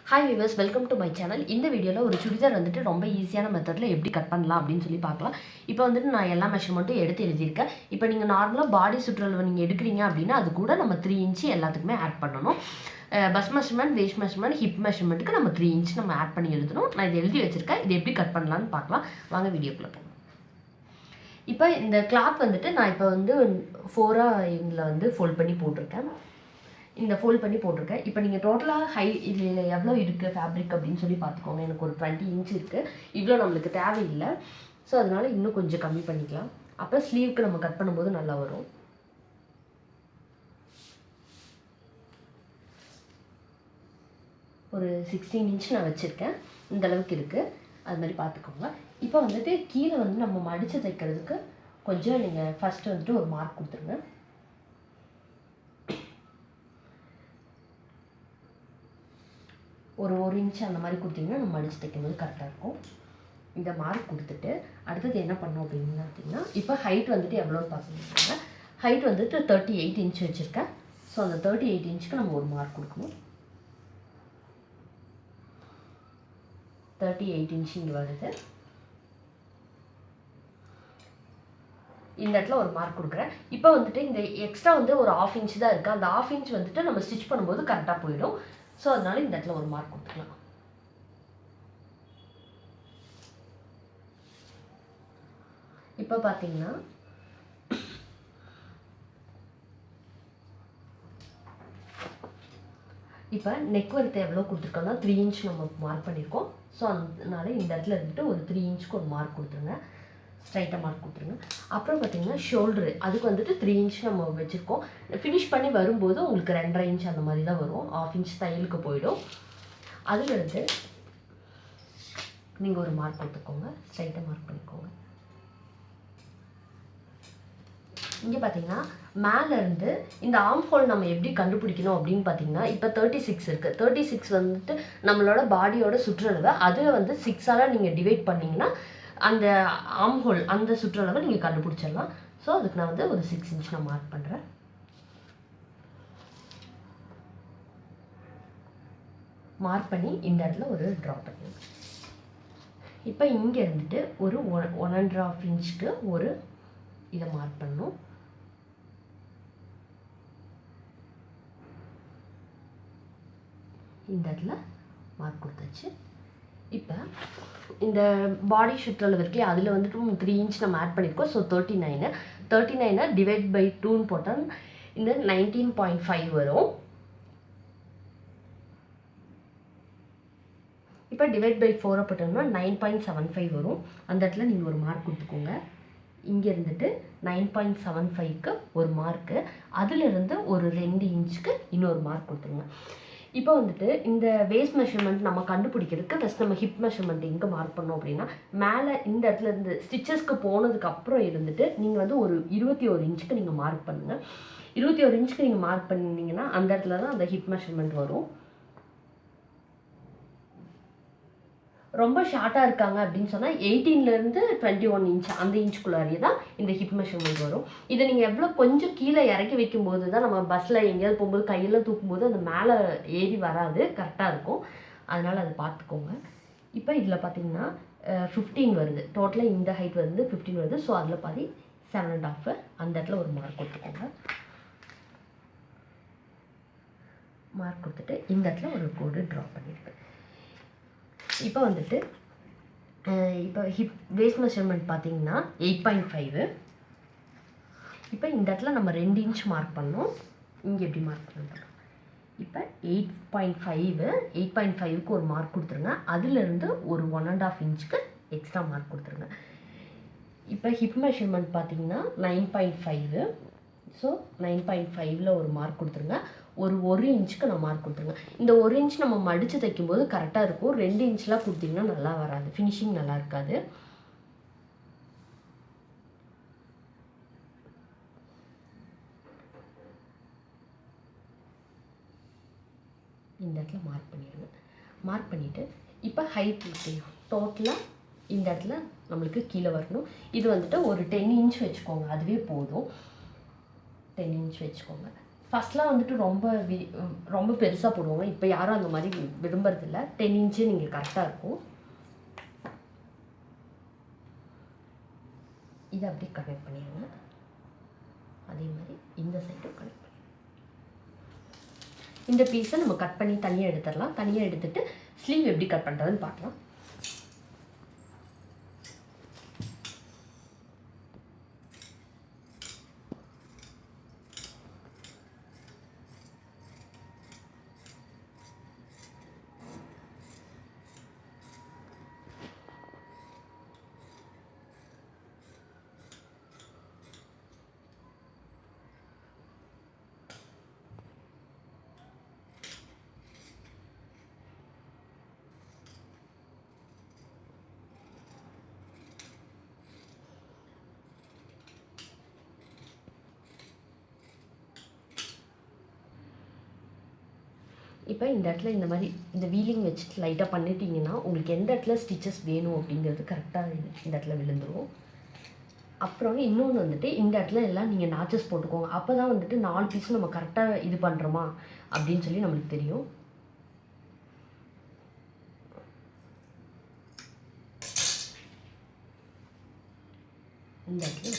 Hi viewers, welcome to my channel. இந்த வீடியோல ஒரு சுடிதார் வந்துட்டு ரொம்ப ஈஸியான மெத்தட்ல எப்படி கட் பண்ணலாம் அப்படினு சொல்லி பார்க்கலாம். இப்போ வந்துட்டு நான் எல்லா மெஷர்மென்ட்டும் எடுத்து எழுதியிருக்கேன். இப்போ நீங்க நார்மலா பாடி சுற்றளவு நீங்க எடுக்குறீங்க அப்படினா அது கூட நம்ம 3 இன்ச் எல்லாத்துக்குமே ஆட் பண்ணனும். Bust measurement, waist measurement, hip மெஷர்மென்ட்க்கு நம்ம 3 இன்ச் நம்ம ஆட் பண்ணி எழுதணும். நான் இத எழுதி வச்சிருக்கேன். இது எப்படி கட் பண்ணலாம்னு பார்க்கலாம். வாங்க வீடியோக்குள்ள போலாம். இப்போ இந்த கிளாத் வந்துட்டு நான் இப்போ வந்து 4ஆ இதுல வந்து ஃபோல்ட் பண்ணி போட்டுருக்கேன். இந்த ஃபோல்ட் பண்ணி போட்டுருக்கேன். இப்போ நீங்கள் டோட்டலாக இதில் எவ்வளோ இருக்குது ஃபேப்ரிக் அப்படின்னு சொல்லி பார்த்துக்கோங்க. எனக்கு ஒரு 20 இன்ச் இருக்குது. இவ்வளோ நம்மளுக்கு தேவையில்லை. ஸோ அதனால் இன்னும் கொஞ்சம் கம்மி பண்ணிக்கலாம். அப்போ ஸ்லீவ்க்கு நம்ம கட் பண்ணும்போது நல்லா வரும். ஒரு 16 இன்ச் நான் வச்சுருக்கேன். இந்த அளவுக்கு இருக்குது. அது மாதிரி பார்த்துக்கோங்க. இப்போ வந்துட்டு கீழே வந்து நம்ம மடித்து தைக்கிறதுக்கு கொஞ்சம் நீங்கள் ஃபஸ்ட்டு வந்துட்டு ஒரு மார்க் கொடுத்துருங்க. ஒரு 1 இன்ச் அந்த மாதிரி கொடுத்தீங்கன்னா நம்ம மடித்து தைக்கும்போது கரெக்டாக இருக்கும். இந்த மார்க் கொடுத்துட்டு அடுத்தது என்ன பண்ணோம் அப்படின்னு பார்த்தீங்கன்னா, இப்போ ஹைட் வந்துட்டு எவ்வளோன்னு பார்த்துக்கிட்டாங்க. ஹைட் வந்துட்டு 38 இன்ச் வச்சுருக்கேன். ஸோ அந்த 38 இன்ச்சுக்கு நம்ம ஒரு மார்க் கொடுக்கணும். 38 இன்ச் இங்கே வருது. இந்த இடத்துல ஒரு மார்க் கொடுக்குறேன். இப்போ வந்துட்டு இந்த எக்ஸ்ட்ரா வந்து ஒரு 1/2 இன்ச் தான் இருக்குது. அந்த 1/2 இன்ச் வந்துட்டு நம்ம ஸ்டிச் பண்ணும்போது கரெக்டாக போயிடும். ஸோ அதனால இந்த இடத்துல ஒரு மார்க் கொடுத்துக்கலாம். இப்போ பார்த்தீங்கன்னா இப்போ நெக் வர்த் எவ்வளோ கொடுத்துருக்கோம்னா 3 இன்ச் நம்ம மார்க் பண்ணியிருக்கோம். ஸோ அதனால இந்த இடத்துல இருந்துட்டு ஒரு 3 இன்ச்சுக்கு ஒரு மார்க் கொடுத்துருங்க. ஸ்ட்ரைட்டாக மார்க் கொடுத்துருங்க. அப்புறம் பார்த்தீங்கன்னா ஷோல்டரு அதுக்கு வந்துட்டு 3 இன்ச் நம்ம வச்சுருக்கோம். ஃபினிஷ் பண்ணி வரும்போது உங்களுக்கு 2.5 இன்ச் அந்த மாதிரி தான் வரும். 1/2 இன்ச் தையலுக்கு போயிடும். அதுலேருந்து நீங்கள் ஒரு மார்க் கொடுத்துக்கோங்க. ஸ்ட்ரைட்டாக மார்க் பண்ணிக்கோங்க. இங்கே பார்த்தீங்கன்னா மேலேருந்து இந்த ஆர்ம் ஹோல் நம்ம எப்படி கண்டுபிடிக்கணும் அப்படின்னு பார்த்தீங்கன்னா, இப்போ 36 இருக்குது. 36 வந்துட்டு நம்மளோட பாடியோட சுற்றளவு. அதில் வந்து 6ஆல் நீங்கள் டிவைட் பண்ணிங்கன்னா அந்த ஆர்ம் ஹோல் அந்த சுற்றளவை நீங்கள் கண்டுபிடிச்சிடலாம். ஸோ அதுக்கு நான் வந்து ஒரு 6 இன்ச் நான் மார்க் பண்ணுறேன். மார்க் பண்ணி இந்த இடத்துல ஒரு ட்ராப் பண்ணுங்க. இப்போ இங்கே இருந்துட்டு ஒரு 1.5 இன்ச்சுக்கு ஒரு இதை மார்க் பண்ணணும். இந்த இடத்துல மார்க் கொடுத்தாச்சு. இப்போ இந்த பாடி சுற்றளவு இருக்குல்லையா, அதில் வந்துட்டு 3 இன்ச் நம்ம ஆட் பண்ணியிருக்கோம். ஸோ 39 டிவைட் பை 2ன்னு போட்டால் இந்த 19.5 வரும். இப்போ டிவைட் பை 4 போட்டோம்னா 9.75 வரும். அந்த இடத்துல நீங்கள் ஒரு மார்க் கொடுத்துக்கோங்க. இங்கே இருந்துட்டு 9.75க்கு ஒரு மார்க்கு, அதிலிருந்து ஒரு 2 இன்ச்சுக்கு இன்னொரு மார்க் கொடுத்துருங்க. இப்போ வந்துட்டு இந்த வேஸ்ட் மெஷர்மெண்ட் நம்ம கண்டுபிடிக்கிறதுக்கு ஃபஸ்ட் நம்ம ஹிப் மெஷர்மெண்ட் எங்கே மார்க் பண்ணோம் அப்படின்னா, மேலே இந்த இடத்துல இருந்து ஸ்டிச்சஸ்க்கு போனதுக்கு அப்புறம் இருந்துட்டு நீங்கள் வந்து ஒரு 21 இன்ச்சுக்கு நீங்கள் மார்க் பண்ணுங்கள். 21 இன்ச்சுக்கு நீங்கள் மார்க் பண்ணிங்கன்னா அந்த இடத்துல தான் அந்த ஹிப் மெஷர்மெண்ட் வரும். ரொம்ப ஷார்ட்டாக இருக்காங்க அப்படின்னு சொன்னால் 18லேருந்து 21 இன்ச் அந்த இன்ச்சுக்குள்ளாரியே தான் இந்த ஹிப் மெஷர்மெண்ட் வரும். இதை நீங்கள் எவ்வளோ கொஞ்சம் கீழே இறக்கி வைக்கும்போது தான் நம்ம பஸ்ஸில் எங்கேயாவது போகும்போது கையில் தூக்கும்போது அந்த மேலே ஏறி வராது, கரெக்டாக இருக்கும். அதனால் அதை பார்த்துக்கோங்க. இப்போ இதில் பார்த்தீங்கன்னா 15 வருது. டோட்டலாக இந்த ஹைட் வந்து 15 வருது. ஸோ அதில் பாதி 7.5 அந்த இடத்துல ஒரு மார்க் கொடுத்துக்கோங்க. மார்க் கொடுத்துட்டு இந்த இடத்துல ஒரு கோடு ட்ரா பண்ணியிருக்கேன். இப்போ வந்துட்டு இப்போ ஹிப் வேஸ்ட் மெஷர்மெண்ட் பார்த்தீங்கன்னா 8.5. இப்போ இந்த இடத்துல நம்ம 2 இன்ச் மார்க் பண்ணோம். இங்கே எப்படி மார்க் பண்ணுறோம்? இப்போ 8.5க்கு ஒரு மார்க் கொடுத்துருங்க. அதிலிருந்து ஒரு 1.5 இன்ச்சுக்கு எக்ஸ்ட்ரா மார்க் கொடுத்துருங்க. இப்போ ஹிப் மெஷர்மெண்ட் பார்த்தீங்கன்னா 9.5. ஸோ 9.5ல் ஒரு மார்க் கொடுத்துருங்க. ஒரு 1 இன்ச்சுக்கு நான் மார்க் கொடுத்துருங்க. இந்த 1 இன்ச் நம்ம மடித்து தைக்கும்போது கரெக்டாக இருக்கும். 2 இன்ச்லாம் கொடுத்தீங்கன்னா நல்லா வராது, ஃபினிஷிங் நல்லா இருக்காது. இந்த இடத்துல மார்க் பண்ணிடுங்க. மார்க் பண்ணிவிட்டு இப்போ ஹைட் டோட்டலாக இந்த இடத்துல நம்மளுக்கு கீழே வரணும். இது வந்துட்டு ஒரு 10 இன்ச் வச்சுக்கோங்க, அதுவே போதும். 10 இன்ச் வச்சுக்கோங்க. ஃபஸ்ட்லாம் வந்துட்டு ரொம்ப பெருசாக போடுவாங்க. இப்போ யாரும் அந்த மாதிரி விரும்புறதில்ல. 10 இன்ச்சு நீங்கள் கரெக்டாக இருக்கும். இதை அப்படியே கனெக்ட் பண்ணிடுங்க. அதே மாதிரி இந்த சைடும் கனெக்ட் பண்ணி இந்த பீஸை நம்ம கட் பண்ணி தனியாக எடுத்துடலாம். தனியாக எடுத்துட்டு ஸ்லீவ் எப்படி கட் பண்ணுறதுன்னு பார்க்கலாம். இப்போ இந்த இடத்துல இந்த மாதிரி இந்த வீலிங் வச்சுட்டு லைட்டாக பண்ணிட்டீங்கன்னா உங்களுக்கு எந்த இடத்துல ஸ்டிச்சஸ் வேணும் அப்படிங்கிறது கரெக்டாக இந்த இடத்துல விழுந்துடும். அப்புறம் இன்னொன்று வந்துட்டு இந்த இடத்துல எல்லாம் நீங்கள் நாச்சஸ் போட்டுக்கோங்க. அப்போ தான் வந்துட்டு 4 பீஸும் நம்ம கரெக்டாக இது பண்ணுறோமா அப்படின்னு சொல்லி நம்மளுக்கு தெரியும். இந்த இடத்துல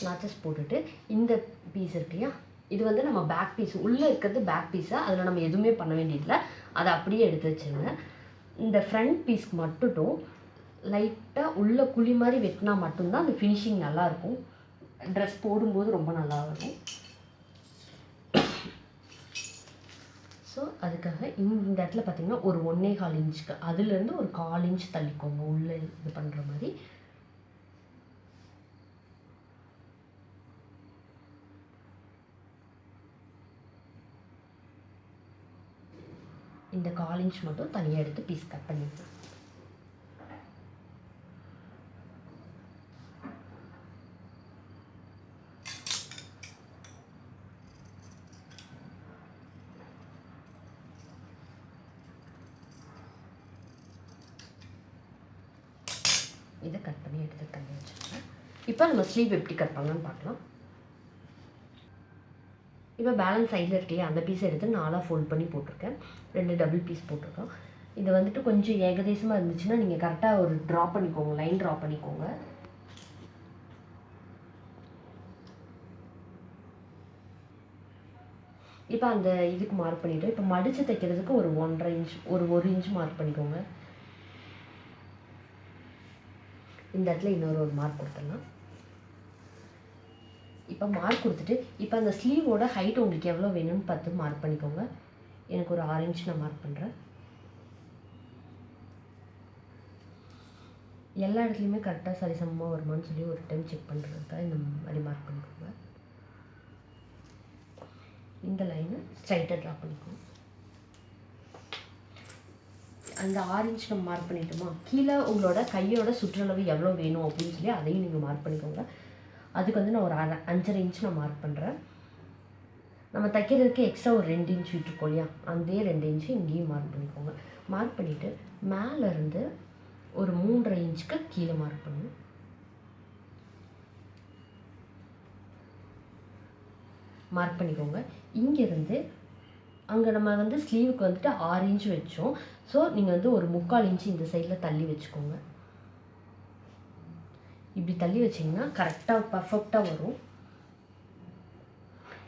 நாச்சஸ் போட்டுட்டு இந்த பீஸ் இருக்கு இல்லையா, இது வந்து நம்ம பேக் பீஸ் உள்ளே இருக்கிறது பேக் பீஸை அதில் நம்ம எதுவுமே பண்ண வேண்டியதில்லை. அதை அப்படியே எடுத்து வச்சுருங்க. இந்த ஃப்ரண்ட் பீஸ்க்கு மட்டும் லைட்டாக உள்ள குழி மாதிரி வெட்டினா மட்டும்தான் அந்த ஃபினிஷிங் நல்லாயிருக்கும். ட்ரெஸ் போடும்போது ரொம்ப நல்லா இருக்கும். ஸோ அதுக்காக இந்த இடத்துல பார்த்திங்கன்னா ஒரு 1.25 இன்ச்சுக்கு அதுலேருந்து ஒரு 1/4 இன்ச் தள்ளிக்கோங்க உள்ளே இது பண்ணுற மாதிரி. இந்த 1/4 இன்ச் மட்டும் தனியாக எடுத்து பீஸ் கட் பண்ணிக்கலாம். இதை கட் பண்ணி எடுத்து தண்ணி வச்சுருக்கேன். இப்போ நம்ம ஸ்லீவ் எப்படி கட் பண்ணலான்னு பார்க்கலாம். இப்போ பேலன்ஸ் சைடில் இருக்கலையே அந்த பீஸ் எடுத்து 4 ஃபோல்ட் பண்ணி போட்டிருக்கேன். 2 டபுள் பீஸ் போட்டிருக்கோம். இது வந்துட்டு கொஞ்சம் ஏகதேசமாக இருந்துச்சுன்னா நீங்கள் கரெக்டாக ஒரு ட்ரா பண்ணிக்கோங்க, லைன் ட்ரா பண்ணிக்கோங்க. இப்போ அந்த இதுக்கு மார்க் பண்ணிவிட்டு இப்போ மடித்து தைக்கிறதுக்கு ஒரு 1.5 இன்ச் ஒரு இன்ச் மார்க் பண்ணிக்கோங்க. இந்த இடத்துல இன்னொரு மார்க் கொடுத்துடலாம். இப்போ மார்க் கொடுத்துட்டு இப்போ அந்த ஸ்லீவோட ஹைட் உங்களுக்கு எவ்வளோ வேணும்னு பார்த்து மார்க் பண்ணிக்கோங்க. எனக்கு ஒரு 6 இன்ச் நான் மார்க் பண்ணுறேன். எல்லா இடத்துலையுமே கரெக்டாக சரிசமமாக வருமானு சொல்லி ஒரு டைம் செக் பண்ணுறதுக்காக இந்த மாதிரி மார்க் பண்ணிக்கோங்க. இந்த லைனை ஸ்ட்ரைட்டாக ட்ரா பண்ணிக்கோங்க. அந்த 6 இன்ச் நம்ம மார்க் பண்ணிட்டோமா, கீழே உங்களோட கையோட சுற்றளவு எவ்வளோ வேணும் அப்படின்னு சொல்லி அதையும் நீங்கள் மார்க் பண்ணிக்கோங்க. அதுக்கு வந்து நான் ஒரு 5.5 இன்ச் நான் மார்க் பண்ணுறேன். நம்ம தைக்கிறதுக்கு எக்ஸ்ட்ரா ஒரு 2 இன்ச் விட்டுருக்கோம் இல்லையா, அதே 2 இன்ச்சு இங்கேயும் மார்க் பண்ணிக்கோங்க. மார்க் பண்ணிவிட்டு மேலேருந்து ஒரு 3.5 இன்ச்சுக்கு கீழே மார்க் பண்ணுங்க. மார்க் பண்ணிக்கோங்க. இங்கேருந்து அங்கே நம்ம வந்து ஸ்லீவுக்கு வந்துட்டு 6 இன்ச் வச்சோம். ஸோ நீங்கள் வந்து ஒரு 3/4 இன்ச்சு இந்த சைடில் தள்ளி வச்சுக்கோங்க. இப்படி தள்ளி வச்சிங்கன்னா கரெக்டாக பர்ஃபெக்டாக வரும்.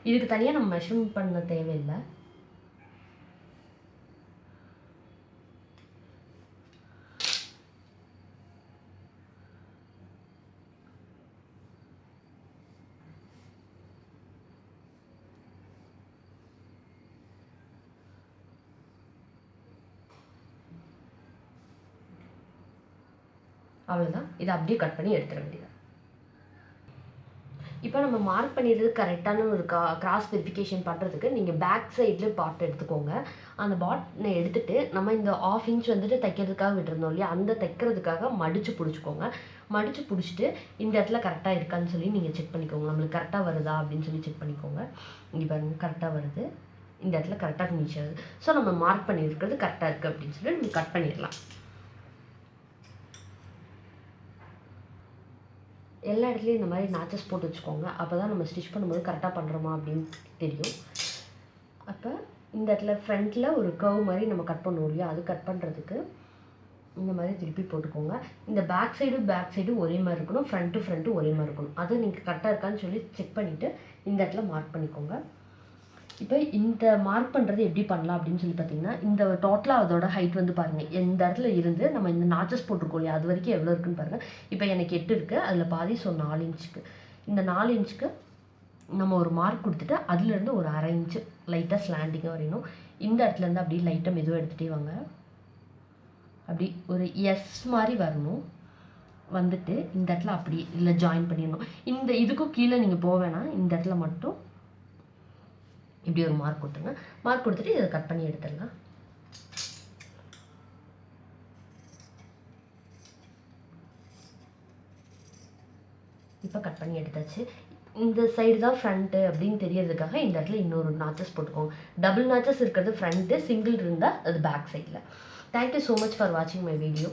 இதுக்கு தனியாக நம்ம மெஷர்மெண்ட் பண்ண தேவையில்லை. அவ்வளோதான். இதை அப்படியே கட் பண்ணி எடுத்துட வேண்டியது. இப்போ நம்ம மார்க் பண்ணிடுறது கரெக்டான ஒரு கிராஸ் வெரிஃபிகேஷன் பண்ணுறதுக்கு நீங்கள் பேக் சைடில் பார்ட் எடுத்துக்கோங்க. அந்த பார்ட்டை எடுத்துகிட்டு நம்ம இந்த 1/2 இன்ச் வந்துட்டு தைக்கிறதுக்காக விட்டுருந்தோம் இல்லையா, அந்த தைக்கிறதுக்காக மடித்து பிடிச்சிக்கோங்க. மடித்து பிடிச்சிட்டு இந்த இடத்துல கரெக்டாக இருக்கான்னு சொல்லி நீங்கள் செக் பண்ணிக்கோங்க. நம்மளுக்கு கரெக்டாக வருதா அப்படின்னு சொல்லி செக் பண்ணிக்கோங்க. இங்கே பாருங்கள் கரெக்டாக வருது. இந்த இடத்துல கரெக்டாக ஃபினிஷ் ஆகுது. ஸோ நம்ம மார்க் பண்ணியிருக்கிறது கரெக்டாக இருக்குது அப்படின்னு சொல்லி நம்ம கட் பண்ணிடலாம். எல்லா இடத்துலையும் இந்த மாதிரி நாச்சஸ் போட்டு வச்சுக்கோங்க. அப்போ தான் நம்ம ஸ்டிச் பண்ணும்போது கரெக்டாக பண்ணுறோமா அப்படின்னு தெரியும். அப்போ இந்த இடத்துல ஃப்ரண்ட்டில் ஒரு கர்வ் மாதிரி நம்ம கட் பண்ணுவோம் இல்லையா, அது கட் பண்ணுறதுக்கு இந்த மாதிரி திருப்பி போட்டுக்கோங்க. இந்த பேக் சைடு ஒரே மாதிரி இருக்கணும், ஃப்ரண்ட்டு ஒரே மாதிரி இருக்கணும். அது நீங்கள் கரெக்டாக இருக்கான்னு சொல்லி செக் பண்ணிவிட்டு இந்த இடத்துல மார்க் பண்ணிக்கோங்க. இப்போ இந்த மார்க் பண்ணுறது எப்படி பண்ணலாம் அப்படின்னு சொல்லி பார்த்தீங்கன்னா, இந்த டோட்டலாக அதோட ஹைட் வந்து பாருங்கள், இந்த இடத்துல இருந்து நம்ம இந்த நாச்சஸ் போட்டிருக்கோம் இல்லையா, அது வரைக்கும் எவ்வளோ இருக்குன்னு பாருங்கள். இப்போ எனக்கு 8 இருக்குது, அதில் பாதி, ஸோ 4 இன்ச்சுக்கு. இந்த 4 இன்ச்சுக்கு நம்ம ஒரு மார்க் கொடுத்துட்டு அதுலேருந்து ஒரு 1/2 இன்ச்சு லைட்டாக ஸ்லாண்டிங்காக வரையணும். இந்த இடத்துலேருந்து அப்படியே லைட்டாக மெதுவாக எடுத்துகிட்டே வாங்க. அப்படி ஒரு எஸ் மாதிரி வரணும். வந்துட்டு இந்த இடத்துல அப்படி இல்லை ஜாயின் பண்ணிடணும். இந்த இதுக்கும் கீழே நீங்கள் போக வேணாம், இந்த இடத்துல மட்டும் இப்படி ஒரு மார்க் கொடுத்துருங்க. மார்க் கொடுத்துட்டு இதை கட் பண்ணி எடுத்துடலாம். இப்போ கட் பண்ணி எடுத்தாச்சு. இந்த சைடு தான் ஃப்ரண்ட்டு அப்படின்னு தெரியறதுக்காக இந்த இடத்துல இன்னொரு நாச்சஸ் போட்டுக்கோங்க. டபுள் நாச்சஸ் இருக்கிறது ஃப்ரண்ட்டு, சிங்கிள் இருந்தால் அது பேக் சைடில். தேங்க்யூ ஸோ மச் ஃபார் வாட்சிங் மை வீடியோ.